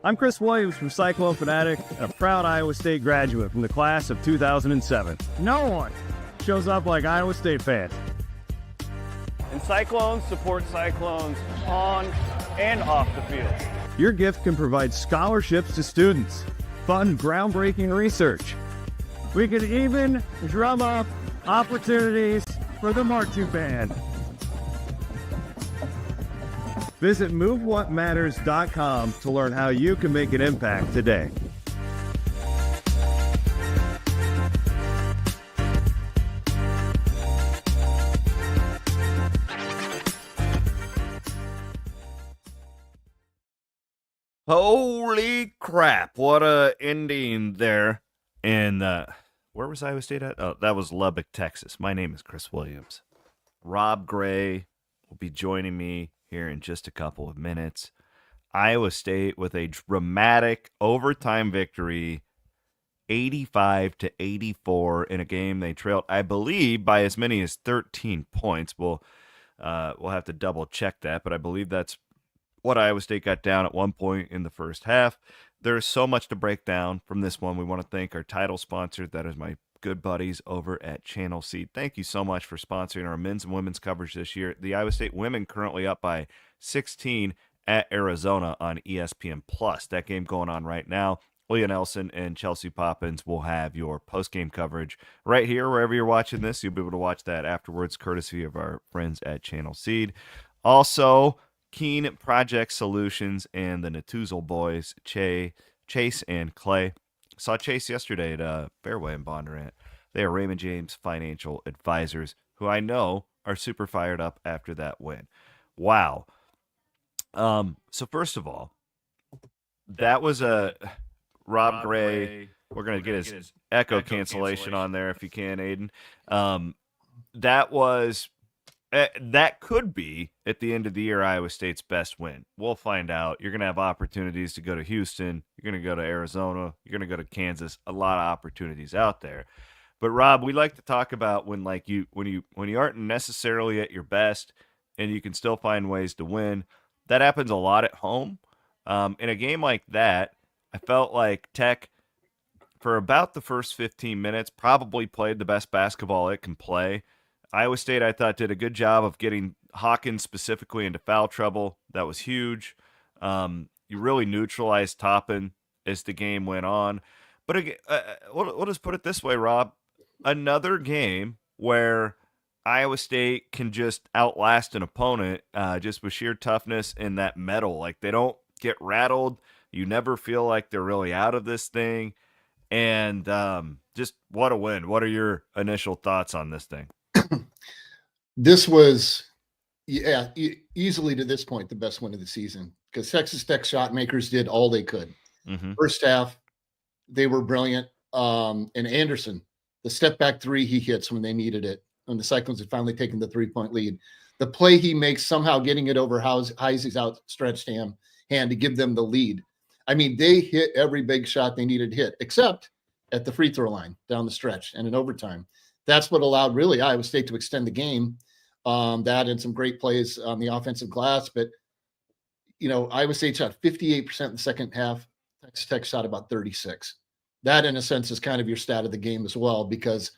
I'm Chris Williams from Cyclone Fanatic, and a proud Iowa State graduate from the class of 2007. No one shows up like Iowa State fans. And Cyclones support Cyclones on and off the field. Your gift can provide scholarships to students, fund groundbreaking research. We could even drum up opportunities for the marching band. Visit MoveWhatMatters.com to learn how you can make an impact today. Holy crap, what a ending there. And where was Iowa State at? Oh, that was Lubbock, Texas. My name is Chris Williams. Rob Gray will be joining me here in just a couple of minutes. Iowa State with a dramatic overtime victory, 85-84 in a game they trailed, I believe, by as many as 13 points. We'll have to double check that, but I believe that's what Iowa State got down at one point in the first half. There's so much to break down from this one. We want to thank our title sponsor. That is my good buddies over at Channel Seed. Thank you so much for sponsoring our men's and women's coverage this year. The Iowa State women currently up by 16 at Arizona on ESPN+. That game going on right now. Leah Nelson and Chelsea Poppins will have your post-game coverage right here, wherever you're watching this. You'll be able to watch that afterwards, courtesy of our friends at Channel Seed. Also, Keen Project Solutions and the Natuzel boys, Chase and Clay. Saw Chase yesterday at Fairway in Bondurant. They are Raymond James Financial Advisors, who I know are super fired up after that win. Wow. So first of all, that was a Rob Gray. We're going to get his echo cancellation on there if you can, Aiden. That could be, at the end of the year, Iowa State's best win. We'll find out. You're going to have opportunities to go to Houston. You're going to go to Arizona. You're going to go to Kansas. A lot of opportunities out there. But, Rob, we like to talk about when you aren't necessarily at your best and you can still find ways to win. That happens a lot at home. In a game like that, I felt like Tech, for about the first 15 minutes, probably played the best basketball it can play. Iowa State, I thought, did a good job of getting Hawkins specifically into foul trouble. That was huge. You really neutralized Toppin as the game went on. But again, we'll just put it this way, Rob. Another game where Iowa State can just outlast an opponent just with sheer toughness and that mettle. Like, they don't get rattled. You never feel like they're really out of this thing. And just what a win. What are your initial thoughts on this thing? This was, easily to this point, the best win of the season because Texas Tech shot makers did all they could. Mm-hmm. First half, they were brilliant. And Anderson, the step back three he hits when they needed it, when the Cyclones had finally taken the 3-point lead. The play he makes, somehow getting it over Heisey's outstretched hand to give them the lead. I mean, they hit every big shot they needed to hit, except at the free throw line down the stretch and in overtime. That's what allowed really Iowa State to extend the game. That and some great plays on the offensive glass. But, Iowa State shot 58% in the second half. Texas Tech shot about 36. That, in a sense, is kind of your stat of the game as well, because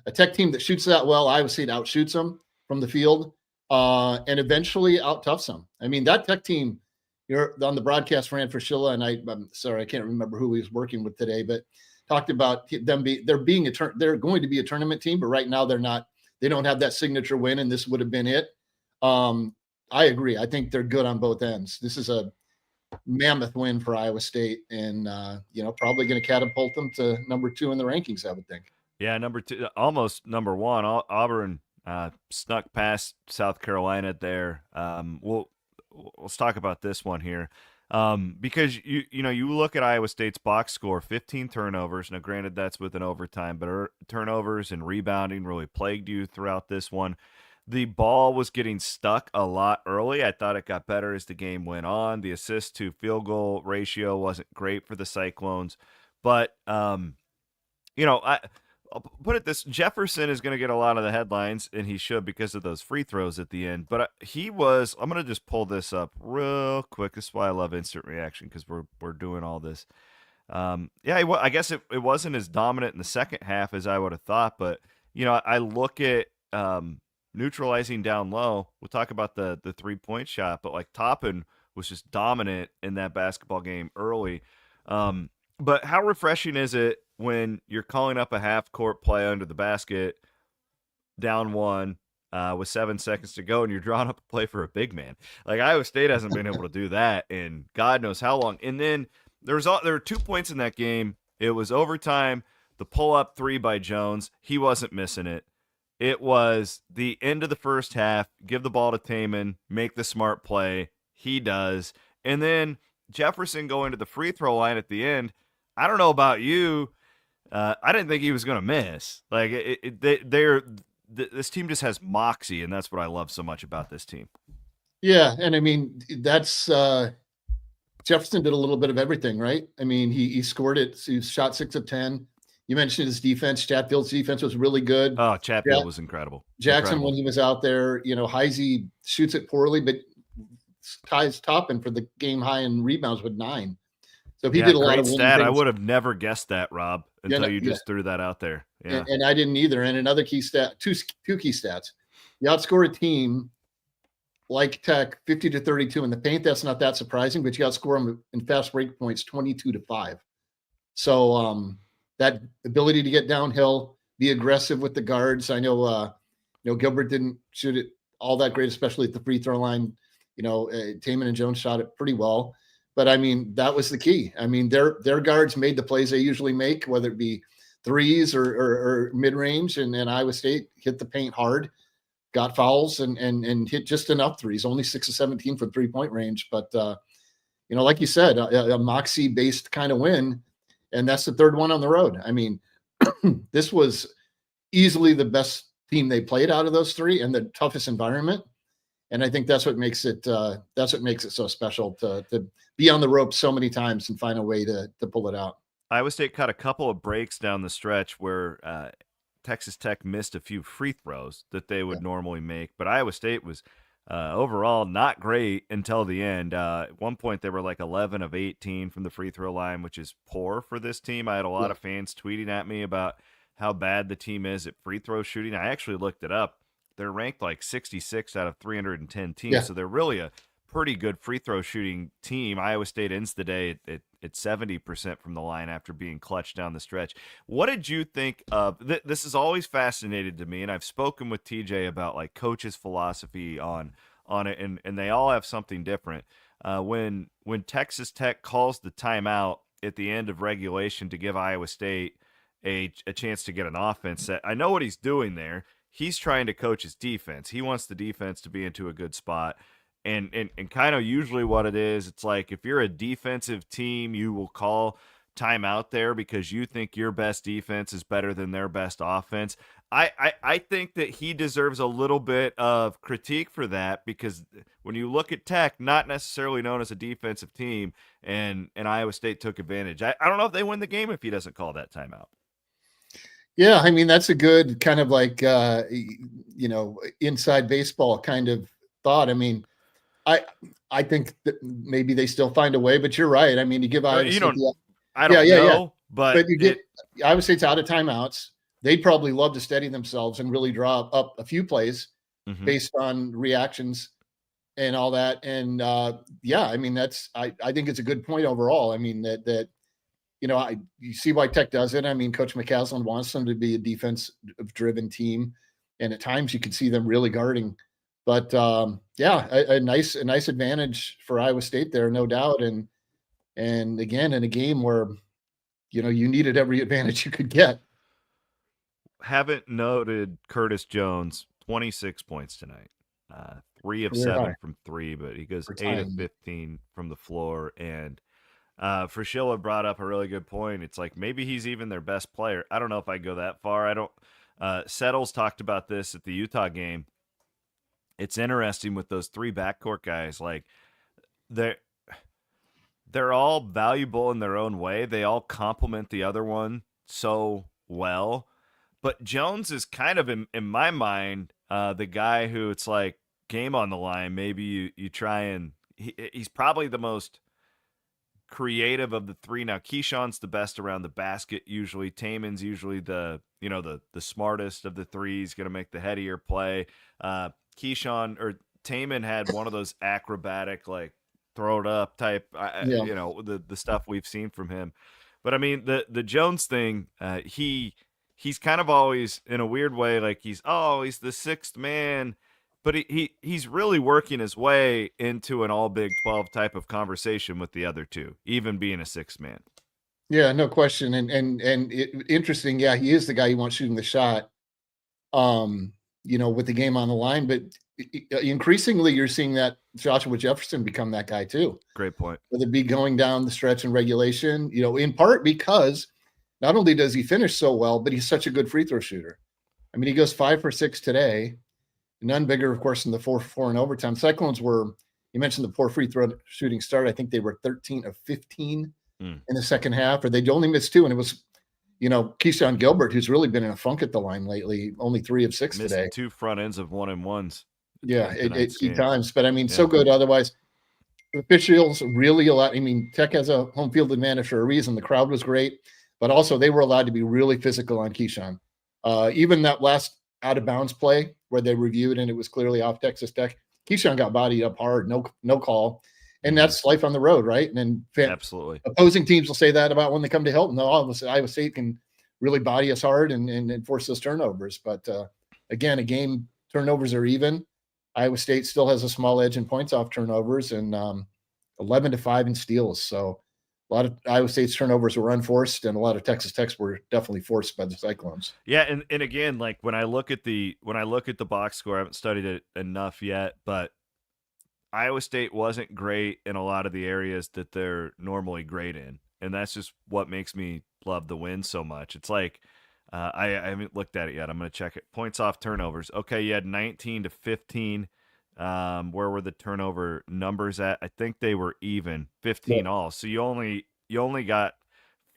a Tech team that shoots that well, Iowa State outshoots them from the field and eventually out-toughs them. I mean, that Tech team, you're on the broadcast ran for Sheila, and I'm sorry, I can't remember who he was working with today, but talked about them they're going to be a tournament team, but right now they're not. They don't have that signature win, and this would have been it. I agree. I think they're good on both ends. This is a mammoth win for Iowa State, and probably going to catapult them to number 2 in the rankings, I would think. Yeah, number 2, almost number 1. Auburn snuck past South Carolina there. Let's talk about this one here. Because you look at Iowa State's box score, 15 turnovers. Now, granted, that's with an overtime, but turnovers and rebounding really plagued you throughout this one. The ball was getting stuck a lot early. I thought it got better as the game went on. The assist to field goal ratio wasn't great for the Cyclones, but I'll put it this: Jefferson is going to get a lot of the headlines, and he should because of those free throws at the end. But he was. I'm going to just pull this up real quick. This is why I love instant reaction, because we're doing all this. Yeah, I guess it wasn't as dominant in the second half as I would have thought, but I look at neutralizing down low. We'll talk about the 3-point shot, but like Toppin was just dominant in that basketball game early. But how refreshing is it when you're calling up a half court play under the basket, down one, with 7 seconds to go, and you're drawing up a play for a big man? Like, Iowa State hasn't been able to do that in God knows how long. And then there were 2 points in that game. It was overtime, the pull-up 3 by Jones. He wasn't missing it. It was the end of the first half, give the ball to Taman, make the smart play. He does. And then Jefferson going to the free throw line at the end. I don't know about you. I didn't think he was going to miss. Like, this team just has moxie, and that's what I love so much about this team. Yeah, and I mean, that's Jefferson did a little bit of everything, right? I mean, he scored it. He shot 6 of 10. You mentioned his defense. Chatfield's defense was really good. Oh, Chatfield was incredible. Jackson, when he was out there, Heisey shoots it poorly, but ties Toppin for the game high in rebounds with 9. So he did a lot of stat. I would have never guessed that, Rob, until you just threw that out there. Yeah, and I didn't either. And another key stat, two key stats. You outscore a team like Tech 50-32 in the paint. That's not that surprising, but you outscore them in fast break points 22-5. So that ability to get downhill, be aggressive with the guards. I know Gilbert didn't shoot it all that great, especially at the free throw line. Taman and Jones shot it pretty well. But, I mean, that was the key. I mean, their guards made the plays they usually make, whether it be threes or mid-range, and Iowa State hit the paint hard, got fouls, and hit just enough threes, only 6 of 17 from three-point range. But, like you said, a moxie-based kind of win, and that's the third one on the road. I mean, this was easily the best team they played out of those 3 and the toughest environment. And I think that's what makes it so special to be on the rope so many times and find a way to pull it out. Iowa State caught a couple of breaks down the stretch where Texas Tech missed a few free throws that they would normally make, but Iowa State was overall not great until the end. At one point, they were like 11 of 18 from the free throw line, which is poor for this team. I had a lot of fans tweeting at me about how bad the team is at free throw shooting. I actually looked it up. They're ranked like 66 out of 310 teams, so they're really a pretty good free throw shooting team. Iowa State ends the day at 70% from the line after being clutched down the stretch. What did you think of this? Has always fascinated to me, and I've spoken with TJ about like coach's philosophy on it, and they all have something different. When Texas Tech calls the timeout at the end of regulation to give Iowa State a chance to get an offense set, I know what he's doing there. He's trying to coach his defense. He wants the defense to be into a good spot. And kind of usually what it is, it's like if you're a defensive team, you will call timeout there because you think your best defense is better than their best offense. I think that he deserves a little bit of critique for that, because when you look at Tech, not necessarily known as a defensive team, and Iowa State took advantage. I don't know if they win the game if he doesn't call that timeout. Yeah, I mean, that's a good kind of like, inside baseball kind of thought. I mean, I think that maybe they still find a way, but you're right. I mean, you give Iowa State I don't know, but you get Iowa State's out of timeouts. They'd probably love to steady themselves and really draw up a few plays based on reactions and all that. And I mean, I think it's a good point overall. I mean, that you see why Tech does it. I mean, Coach McCaslin wants them to be a defense-driven team, and at times you can see them really guarding. But a nice advantage for Iowa State there, no doubt. And again, in a game where you needed every advantage you could get. Haven't noted Curtis Jones, 26 points tonight, 3 of 7 from 3, but he goes 8 of 15 from the floor. And Frischilla brought up a really good point. It's like maybe he's even their best player. I don't know if I go that far. I don't. Settles talked about this at the Utah game. It's interesting with those 3 backcourt guys. Like they're all valuable in their own way. They all complement the other one so well. But Jones is kind of, in my mind, the guy who it's like game on the line. Maybe you try and he's probably the most creative of the three. Now Keyshawn's the best around the basket usually. Taman's usually the smartest of the three. He's going to make the headier play. Keyshawn or Taman had one of those acrobatic, like throw it up type, the stuff we've seen from him. But I mean, the Jones thing, he's kind of always in a weird way, like he's the sixth man, but he's really working his way into an all Big 12 type of conversation with the other two, even being a sixth man. Yeah, no question. Interesting. Yeah, he is the guy you want shooting the shot, with the game on the line. But increasingly, you're seeing that Joshua Jefferson become that guy too. Great point. Whether it be going down the stretch in regulation, in part because not only does he finish so well, but he's such a good free throw shooter. I mean, he goes 5 for 6 today. None bigger, of course, than the 4 for 4 in overtime. Cyclones were, you mentioned the poor free throw shooting start. I think they were 13 of 15 in the second half, or they'd only missed 2. And it was, Keyshawn Gilbert, who's really been in a funk at the line lately, only 3 of 6 missed today. 2 front ends of 1-and-1s. Yeah, it's key times. But I mean, so good otherwise. Officials really allowed. I mean, Tech has a home field advantage for a reason. The crowd was great, but also they were allowed to be really physical on Keyshawn. Even that last out of bounds play where they reviewed and it was clearly off Texas Tech, Keyshawn got bodied up hard, no call, and that's life on the road, right? And then absolutely, opposing teams will say that about when they come to Hilton. No, Iowa State can really body us hard and force those turnovers. But again, a game turnovers are even. Iowa State still has a small edge in points off turnovers and 11-5 in steals. So a lot of Iowa State's turnovers were unforced, and a lot of Texas Tech's were definitely forced by the Cyclones. Yeah, and again, like when I look at the box score, I haven't studied it enough yet, but Iowa State wasn't great in a lot of the areas that they're normally great in, and that's just what makes me love the win so much. It's like I haven't looked at it yet. I'm going to check it. Points off turnovers. Okay, you had 19 to 15. Where were the turnover numbers at? I think they were even 15 all. So you only got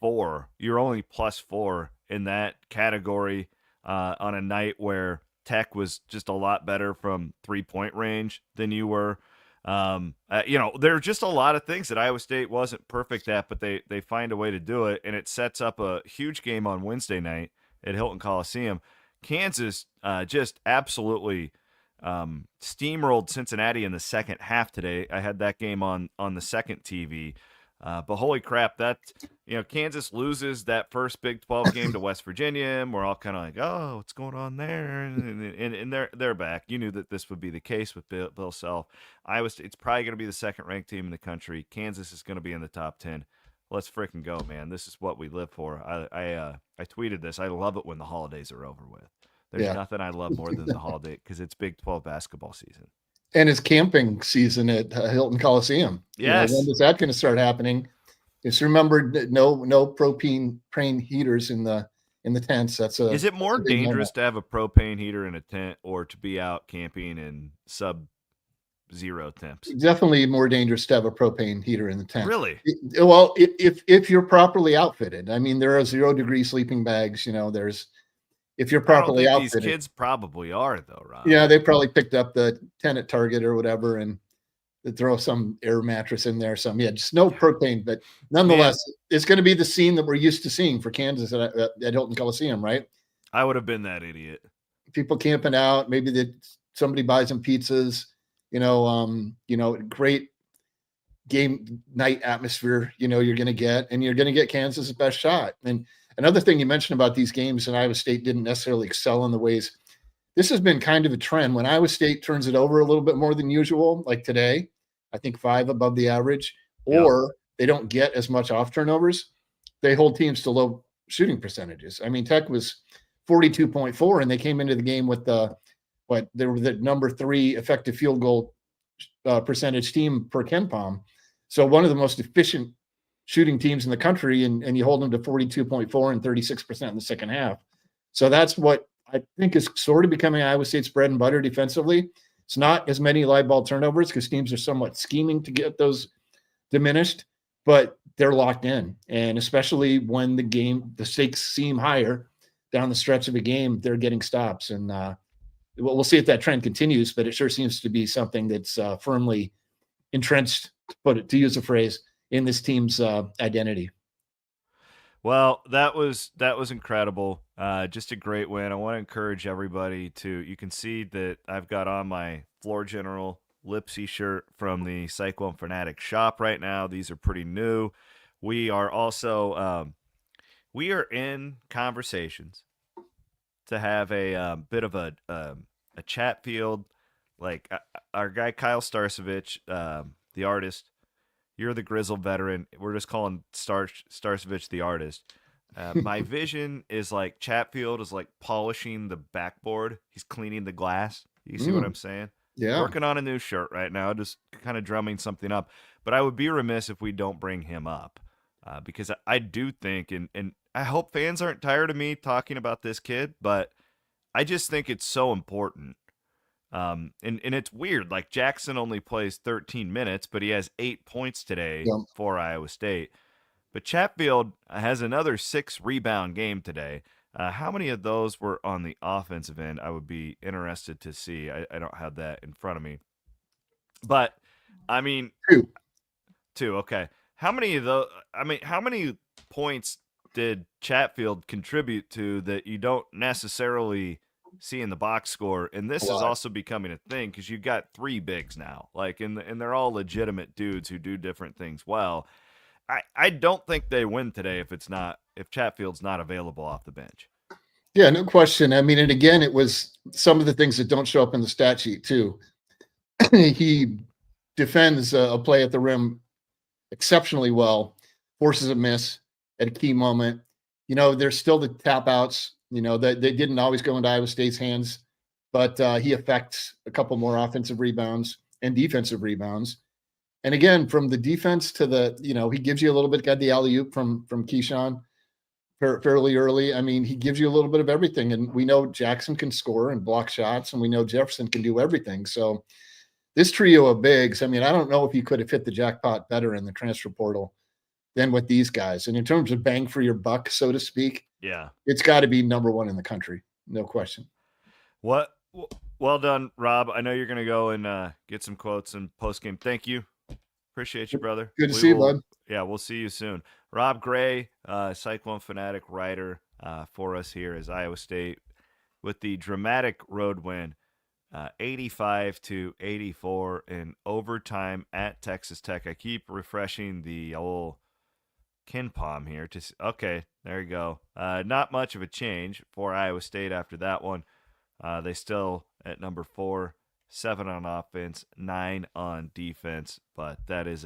4. You're only plus 4 in that category on a night where Tech was just a lot better from 3-point range than you were. There are just a lot of things that Iowa State wasn't perfect at, but they find a way to do it, and it sets up a huge game on Wednesday night at Hilton Coliseum. Kansas just absolutely steamrolled Cincinnati in the second half today. I had that game on the second TV. But holy crap, that Kansas loses that first Big 12 game to West Virginia, and we're all kind of like, oh, what's going on there? And they're back. You knew that this would be the case with Bill Self. Iowa State's probably going to be the second-ranked team in the country. Kansas is going to be in the top 10. Let's freaking go, man. This is what we live for. I tweeted this. I love it when the holidays are over with. There's nothing I love more than the holiday because it's Big 12 basketball season. And it's camping season at Hilton Coliseum. Yes. When is that going to start happening? Just remember, no propane heaters in the tents. Is it more dangerous to have a propane heater in a tent or to be out camping in sub-zero temps? Definitely more dangerous to have a propane heater in the tent. Really? Well, if you're properly outfitted. I mean, there are 0-degree sleeping bags. If you're properly outfitted. These kids probably are, though, Rob. Yeah, they probably picked up the tent at Target or whatever, and they throw some air mattress in there. Just no propane, but nonetheless, it's going to be the scene that we're used to seeing for Kansas at Hilton Coliseum, right? I would have been that idiot. People camping out. Maybe somebody buys them pizzas. Great game night atmosphere. You're going to get, and you're going to get Kansas' best shot. And another thing you mentioned about these games, and Iowa State didn't necessarily excel in the ways. This has been kind of a trend. When Iowa State turns it over a little bit more than usual, like today, I think 5 above the average, or they don't get as much off turnovers, they hold teams to low shooting percentages. I mean, Tech was 42.4, and they came into the game with they were the number 3 effective field goal percentage team per KenPom. So one of the most efficient shooting teams in the country, and you hold them to 42.4 and 36% in the second half. So that's what I think is sort of becoming Iowa State's bread and butter defensively. It's not as many live ball turnovers because teams are somewhat scheming to get those diminished, but they're locked in. And especially when the stakes seem higher, down the stretch of a game, they're getting stops. And we'll see if that trend continues, but it sure seems to be something that's firmly entrenched, to use a phrase, in this team's identity. Well, that was incredible. Just a great win. I want to encourage everybody to. You can see that I've got on my Floor General Lipsy shirt from the Cyclone Fanatic shop right now. These are pretty new. We are also we are in conversations to have a bit of a Chatfield, like our guy Kyle Starcevich, the artist. You're the grizzled veteran. We're just calling Starcevich the artist. My vision is like Chatfield is like polishing the backboard. He's cleaning the glass. You see what I'm saying? Yeah. Working on a new shirt right now, just kind of drumming something up. But I would be remiss if we don't bring him up because I do think, and I hope fans aren't tired of me talking about this kid, but I just think it's so important. And it's weird. Like Jackson only plays 13 minutes, but he has 8 points today for Iowa State. But Chatfield has another 6 rebound game today. How many of those were on the offensive end? I would be interested to see. I don't have that in front of me. But, I mean, 2. 2, okay. How many of those? I mean, how many points did Chatfield contribute to that you don't necessarily see in the box score? And this is also becoming a thing because you've got 3 bigs now, like, and they're all legitimate dudes who do different things well. I don't think they win today if Chatfield's not available off the bench. Yeah, no question. I mean, and again, it was some of the things that don't show up in the stat sheet too. He defends a play at the rim exceptionally well, forces a miss at a key moment. You know, there's still the tap outs, you know, that they didn't always go into Iowa State's hands, but he affects a couple more offensive rebounds and defensive rebounds. And again, from the defense to the, you know, he gives you a little bit, got the alley-oop from Keyshawn fairly early. I mean, he gives you a little bit of everything. And we know Jackson can score and block shots, and we know Jefferson can do everything. So this trio of bigs, I mean, I don't know if you could have hit the jackpot better in the transfer portal than with these guys. And in terms of bang for your buck, so to speak, yeah, it's got to be number one in the country. No question. Well done, Rob. I know you're going to go and get some quotes and post-game. Thank you. Appreciate you, brother. Good to see you, bud. Yeah, we'll see you soon. Rob Gray, Cyclone Fanatic writer for us here as Iowa State with the dramatic road win, 85-84 in overtime at Texas Tech. I keep refreshing the old KenPom here. Okay, there you go. Not much of a change for Iowa State after that one. They still at number 4. 7 on offense, 9 on defense, but that is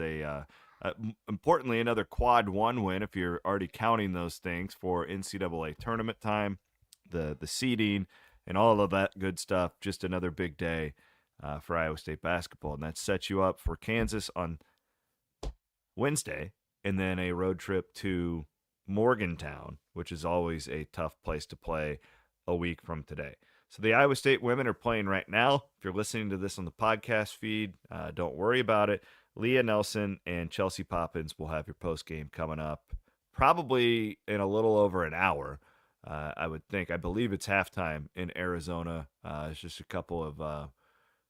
importantly another quad 1 win if you're already counting those things for NCAA tournament time, the seeding, and all of that good stuff. Just another big day for Iowa State basketball, and that sets you up for Kansas on Wednesday, and then a road trip to Morgantown, which is always a tough place to play a week from today. So the Iowa State women are playing right now. If you're listening to this on the podcast feed, don't worry about it. Leah Nelson and Chelsea Poppins will have your post game coming up probably in a little over an hour. I would think. I believe it's halftime in Arizona. It's just a couple of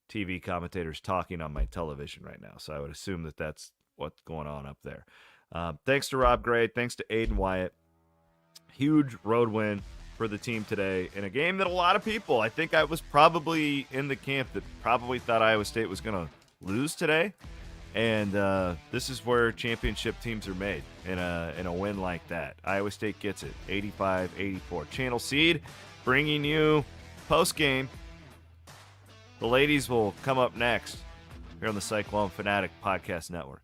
TV commentators talking on my television right now. So I would assume that that's what's going on up there. Thanks to Rob Gray. Thanks to Aiden Wyatt. Huge road win for the team today in a game that a lot of people, I think I was probably in the camp that probably thought Iowa State was going to lose today. And this is where championship teams are made in a win like that. Iowa State gets it, 85-84. Channel Seed bringing you post game. The ladies will come up next here on the Cyclone Fanatic Podcast Network.